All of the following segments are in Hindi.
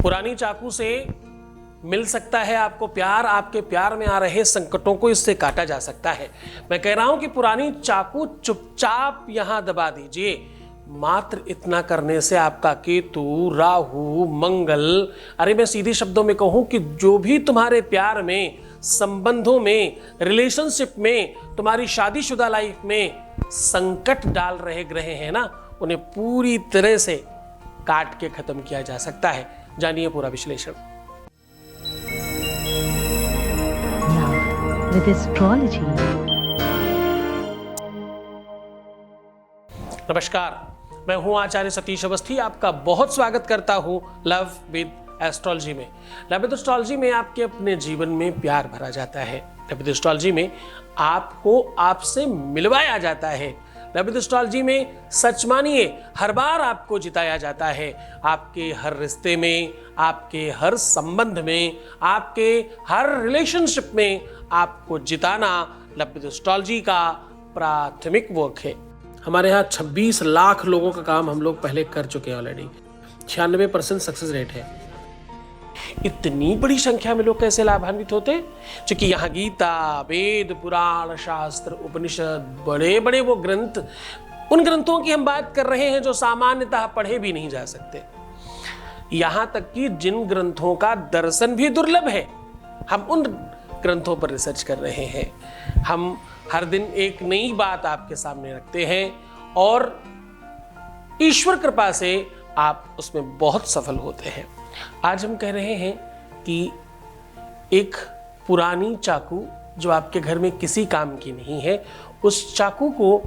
पुरानी चाकू से मिल सकता है आपको प्यार, आपके प्यार में आ रहे संकटों को इससे काटा जा सकता है। मैं कह रहा हूं कि पुरानी चाकू चुपचाप यहां दबा दीजिए। मात्र इतना करने से आपका केतु, राहु, मंगल, अरे मैं सीधे शब्दों में कहूं कि जो भी तुम्हारे प्यार में, संबंधों में, रिलेशनशिप में, तुम्हारी शादीशुदा लाइफ में संकट डाल रहे ग्रह हैं ना, उन्हें पूरी तरह से काट के खत्म किया जा सकता है। जानिए पूरा विश्लेषण with astrology. नमस्कार, मैं हूं आचार्य सतीश अवस्थी। आपका बहुत स्वागत करता हूं लव विद एस्ट्रोलॉजी में। लव विद एस्ट्रोलॉजी में आपके अपने जीवन में प्यार भरा जाता है। लव विद एस्ट्रोलॉजी में आपको आपसे मिलवाया जाता है। लव विद एस्ट्रोलॉजी में सच मानिए हर बार आपको जिताया जाता है। आपके हर रिश्ते में, आपके हर संबंध में, आपके हर रिलेशनशिप में आपको जिताना लव विद एस्ट्रोलॉजी का प्राथमिक वर्क है। हमारे यहाँ 26 लाख लोगों का काम हम लोग पहले कर चुके हैं ऑलरेडी। 96% सक्सेस रेट है। इतनी बड़ी संख्या में लोग कैसे लाभान्वित होते? क्योंकि यहाँ गीता, वेद, पुराण, शास्त्र, उपनिषद, बड़े बड़े वो ग्रंथ, उन ग्रंथों की हम बात कर रहे हैं जो सामान्यतः पढ़े भी नहीं जा सकते। यहाँ तक कि जिन ग्रंथों का दर्शन भी दुर्लभ है, हम उन ग्रंथों पर रिसर्च कर रहे हैं। हम हर दिन एक नई बात आपके सामने रखते हैं और ईश्वर कृपा से आप उसमें बहुत सफल होते हैं। आज हम कह रहे हैं कि एक पुरानी चाकू जो आपके घर में किसी काम की नहीं है, उस चाकू को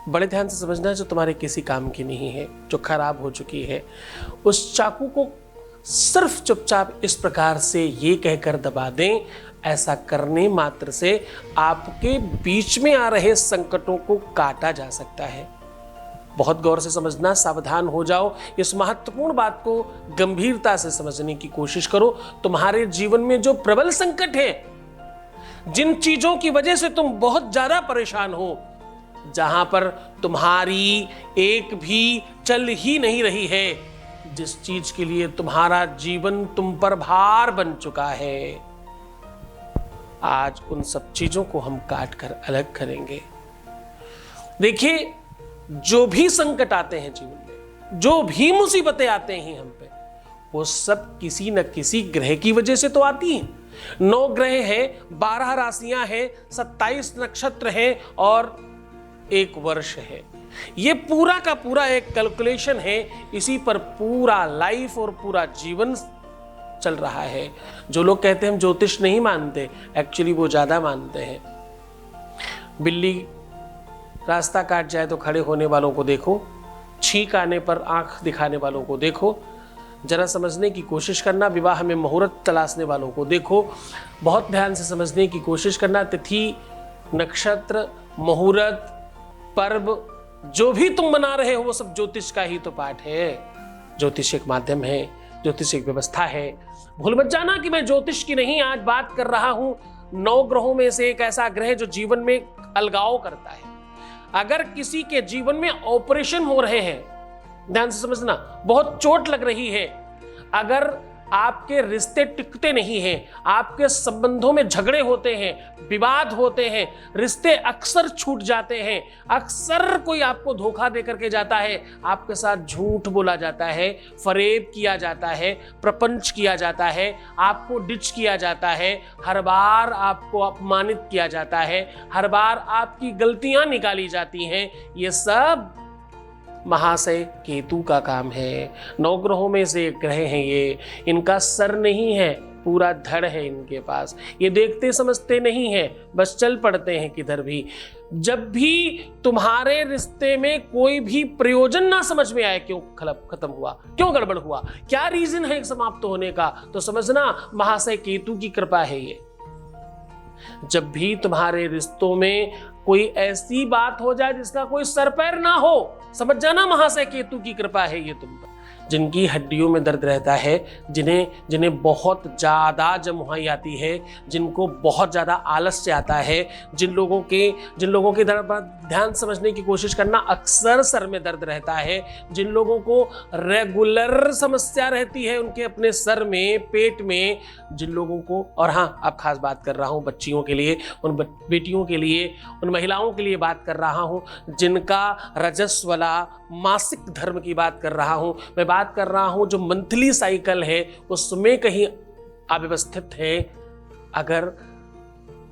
बड़े ध्यान से समझना, जो तुम्हारे किसी काम की नहीं है, जो खराब हो चुकी है, उस चाकू को सिर्फ चुपचाप इस प्रकार से ये कहकर दबा दें। ऐसा करने मात्र से आपके बीच में आ रहे संकटों को काटा जा सकता है। बहुत गौर से समझना, सावधान हो जाओ। इस महत्वपूर्ण बात को गंभीरता से समझने की कोशिश करो। तुम्हारे जीवन में जो प्रबल संकट है, जिन चीजों की वजह से तुम बहुत ज्यादा परेशान हो, जहां पर तुम्हारी एक भी चल ही नहीं रही है, जिस चीज के लिए तुम्हारा जीवन तुम पर भार बन चुका है, आज उन सब चीजों को हम काट कर अलग करेंगे। देखिए, जो भी संकट आते हैं जीवन में, जो भी मुसीबतें आते हैं हम पे, वो सब किसी न किसी ग्रह की वजह से तो आती हैं। 9 ग्रह हैं, 12 राशियां हैं, 27 नक्षत्र हैं और 1 वर्ष है। ये पूरा का पूरा एक कैलकुलेशन है। इसी पर पूरा लाइफ और पूरा जीवन चल रहा है। जो लोग कहते हैं हम ज्योतिष नहीं मानते, एक्चुअली वो ज्यादा मानते हैं। बिल्ली रास्ता काट जाए तो खड़े होने वालों को देखो, छींक आने पर आंख दिखाने वालों को देखो, जरा समझने की कोशिश करना, विवाह में मुहूर्त तलाशने वालों को देखो, बहुत ध्यान से समझने की कोशिश करना। तिथि, नक्षत्र, मुहूर्त, पर्व जो भी तुम बना रहे हो वो सब ज्योतिष का ही तो पाठ है। ज्योतिष एक माध्यम है, ज्योतिष एक व्यवस्था है। भूल मत जाना कि मैं ज्योतिष की नहीं आज बात कर रहा हूं। 9 ग्रहों में से एक ऐसा ग्रह जो जीवन में अलगाव करता है। अगर किसी के जीवन में ऑपरेशन हो रहे हैं, ध्यान से समझना, बहुत चोट लग रही है, अगर आपके रिश्ते टिकते नहीं हैं, आपके संबंधों में झगड़े होते हैं, विवाद होते हैं, रिश्ते अक्सर छूट जाते हैं, अक्सर कोई आपको धोखा दे करके जाता है, आपके साथ झूठ बोला जाता है, फरेब किया जाता है, प्रपंच किया जाता है, आपको डिच किया जाता है, हर बार आपको अपमानित किया जाता है, हर बार आपकी गलतियां निकाली जाती हैं, ये सब महाशय केतु का काम है। 9 ग्रहों में से एक ग्रह हैं ये। इनका सर नहीं है, पूरा धड़ है इनके पास। ये देखते समझते नहीं है, बस चल पड़ते हैं किधर भी। जब भी तुम्हारे रिश्ते में कोई भी प्रयोजन ना समझ में आए, क्यों खत्म हुआ, क्यों गड़बड़ हुआ, क्या रीजन है समाप्त होने का, तो समझना महाशय केतु की कृपा है ये। जब भी तुम्हारे रिश्तों में कोई ऐसी बात हो जाए जिसका कोई सर पैर ना हो, समझ जाना महाशय केतु की कृपा है ये तुम पर। जिनकी हड्डियों में दर्द रहता है, जिन्हें बहुत ज़्यादा जमुहाई आती है, जिनको बहुत ज़्यादा आलस्य आता है, जिन लोगों के ध्यान समझने की कोशिश करना, अक्सर सर में दर्द रहता है, जिन लोगों को रेगुलर समस्या रहती है उनके अपने सर में, पेट में, जिन लोगों को, और हाँ, अब खास बात कर रहा हूँ बच्चियों के लिए, उन बेटियों के लिए, उन महिलाओं के लिए बात कर रहा हूँ जिनका रजस वाला मासिक धर्म की बात कर रहा हूँ मैं, बात कर रहा हूँ जो मंथली साइकिल है उसमें कहीं अव्यवस्थित है। अगर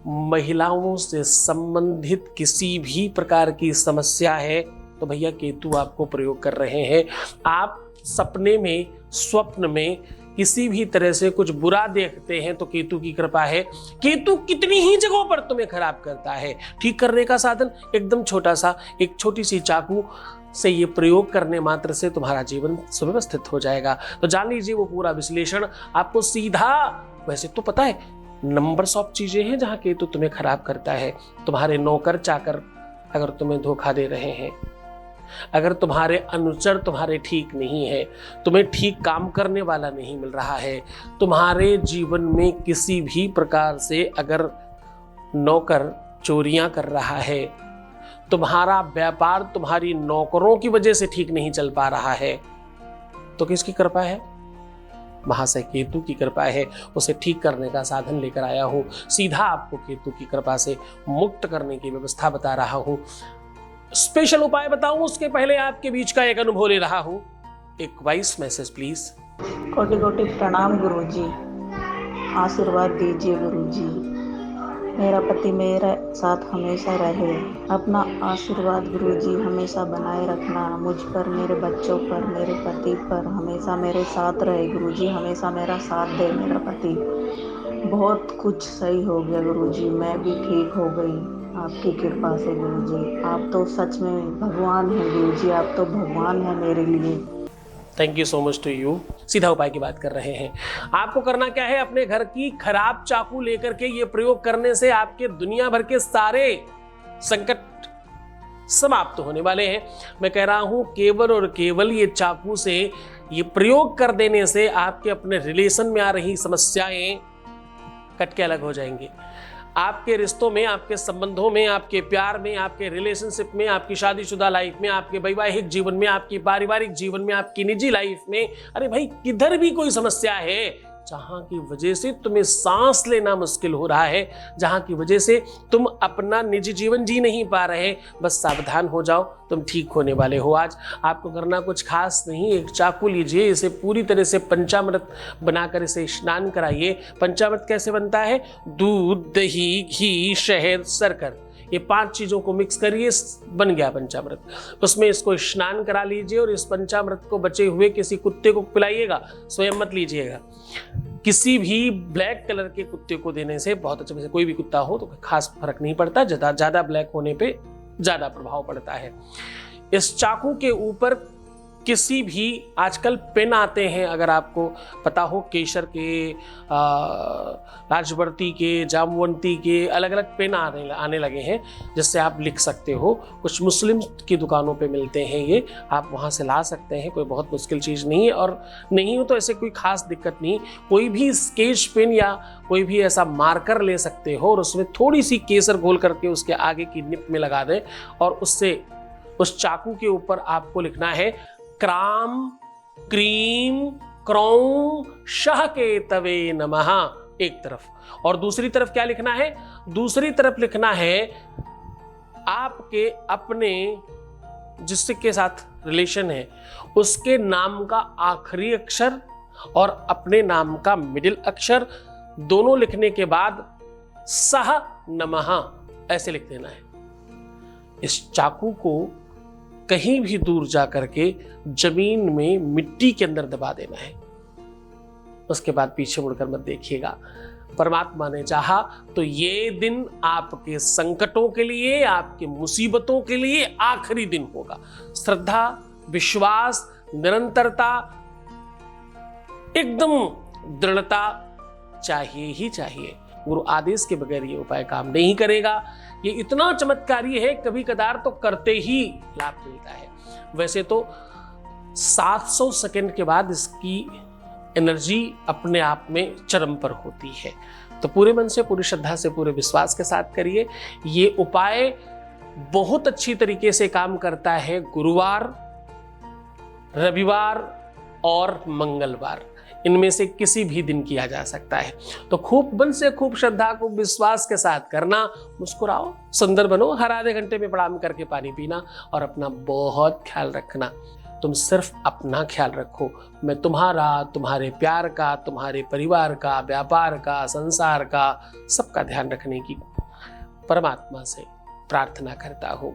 महिलाओं से संबंधित किसी भी प्रकार की समस्या है तो भैया केतु आपको प्रयोग कर रहे हैं। आप सपने में, स्वप्न में किसी भी तरह से कुछ बुरा देखते हैं तो केतु की कृपा है। केतु कितनी ही जगहों पर तुम्हें खराब करता है। ठीक करने का साधन एकदम छोटा सा, एक छोटी सी चाकू से ये प्रयोग करने मात्र से तुम्हारा जीवन सुव्यवस्थित हो जाएगा। तो जान लीजिए वो पूरा विश्लेषण आपको सीधा, वैसे तो पता है नंबर्स ऑफ चीजें हैं जहां केतु तुम्हें खराब करता है। तुम्हारे नौकर चाकर अगर तुम्हें धोखा दे रहे हैं, अगर तुम्हारे अनुचर तुम्हारे ठीक नहीं है, तुम्हें ठीक काम करने वाला नहीं मिल रहा है, तुम्हारे जीवन में किसी भी प्रकार से अगर नौकर चोरियां कर रहा है, तुम्हारा व्यापार तुम्हारी नौकरों की वजह से ठीक नहीं चल पा रहा है, तो किसकी कृपा है? महाशय केतु की कृपा है। उसे ठीक करने का साधन लेकर आया हूं। सीधा आपको केतु की कृपा से मुक्त करने की व्यवस्था बता रहा हूं। स्पेशल उपाय बताऊं उसके पहले आपके बीच का एक अनुभव ले रहा हूं। एक वॉइस मैसेज प्लीज। कोटि कोटि प्रणाम गुरुजी, आशीर्वाद दीजिए गुरुजी। मेरा पति मेरे साथ हमेशा रहे, अपना आशीर्वाद गुरुजी हमेशा बनाए रखना मुझ पर, मेरे बच्चों पर, मेरे पति पर, हमेशा मेरे साथ रहे गुरुजी, हमेशा मेरा साथ दे मेरा पति। बहुत कुछ सही हो गया गुरुजी, मैं भी ठीक हो गई आपकी कृपा से गुरुजी। आप तो सच में भगवान हैं गुरुजी, आप तो भगवान हैं मेरे लिए। Thank you so much to you. सीधा उपाय की बात कर रहे हैं। आपको करना क्या है? अपने घर की खराब चाकू लेकर के ये प्रयोग करने से आपके दुनिया भर के सारे संकट समाप्त होने वाले हैं। मैं कह रहा हूं केवल और केवल ये चाकू से, ये प्रयोग कर देने से आपके अपने रिलेशन में आ रही समस्याएं कट के अलग हो जाएंगी। आपके रिश्तों में, आपके संबंधों में, आपके प्यार में, आपके रिलेशनशिप में, आपकी शादीशुदा लाइफ में, आपके वैवाहिक जीवन में, आपकी पारिवारिक जीवन में, आपकी निजी लाइफ में, अरे भाई किधर भी कोई समस्या है जहां की वजह से तुम्हें सांस लेना मुश्किल हो रहा है, जहां की वजह से तुम अपना निजी जीवन जी नहीं पा रहे, बस सावधान हो जाओ, तुम ठीक होने वाले हो। आज आपको करना कुछ खास नहीं, एक चाकू लीजिए, इसे पूरी तरह से पंचामृत बनाकर इसे स्नान कराइए। पंचामृत कैसे बनता है? दूध, दही, घी, शहद, शक्कर, ये 5 चीजों को मिक्स करिए, बन गया पंचामृत। उसमें इसको स्नान करा लीजिए और इस पंचामृत को बचे हुए किसी कुत्ते को पिलाइएगा, स्वयं मत लीजिएगा। किसी भी ब्लैक कलर के कुत्ते को देने से बहुत अच्छा, वैसे कोई भी कुत्ता हो तो खास फर्क नहीं पड़ता, ज्यादा ब्लैक होने पे ज्यादा प्रभाव पड़ता है। इस चाकू के ऊपर किसी भी, आजकल पेन आते हैं, अगर आपको पता हो, केसर के, राजवर्ती के, जामवंती के, अलग अलग पेन आने लगे हैं जिससे आप लिख सकते हो। कुछ मुस्लिम की दुकानों पे मिलते हैं, ये आप वहाँ से ला सकते हैं, कोई बहुत मुश्किल चीज़ नहीं है। और नहीं हो तो ऐसे कोई खास दिक्कत नहीं, कोई भी स्केच पेन या कोई भी ऐसा मार्कर ले सकते हो और उसमें थोड़ी सी केसर घोल करके उसके आगे की निप में लगा दें और उससे उस चाकू के ऊपर आपको लिखना है क्राम क्रीम क्रौं शह के तवे नमः एक तरफ, और दूसरी तरफ क्या लिखना है? दूसरी तरफ लिखना है आपके अपने जिसके साथ रिलेशन है उसके नाम का आखिरी अक्षर और अपने नाम का मिडिल अक्षर दोनों लिखने के बाद सह नमः ऐसे लिख देना है। इस चाकू को कहीं भी दूर जा करके जमीन में मिट्टी के अंदर दबा देना है। उसके बाद पीछे मुड़कर मत देखिएगा। परमात्मा ने चाहा तो ये दिन आपके संकटों के लिए, आपके मुसीबतों के लिए आखिरी दिन होगा। श्रद्धा, विश्वास, निरंतरता, एकदम दृढ़ता चाहिए ही चाहिए। गुरु आदेश के बगैर ये उपाय काम नहीं करेगा। ये इतना चमत्कारी है, कभी कदार तो करते ही लाभ मिलता है। वैसे तो 700 सेकंड के बाद इसकी एनर्जी अपने आप में चरम पर होती है। तो पूरे मन से, पूरी श्रद्धा से, पूरे विश्वास के साथ करिए। ये उपाय बहुत अच्छी तरीके से काम करता है गुरुवार, रविवार और मंगलवार, इनमें से किसी भी दिन किया जा सकता है। तो खूब मन से, खूब श्रद्धा, खूब विश्वास के साथ करना। मुस्कुराओ, सुंदर बनो, हर आधे घंटे में प्रणाम करके पानी पीना और अपना बहुत ख्याल रखना। तुम सिर्फ अपना ख्याल रखो। मैं तुम्हारा, तुम्हारे प्यार का, तुम्हारे परिवार का, व्यापार का, संसार का, सबका ध्यान रखने की परमात्मा से प्रार्थना करता हूं।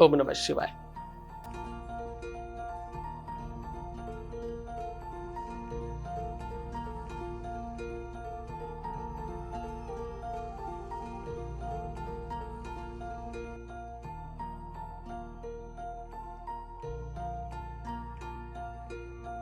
ओम नमः शिवाय।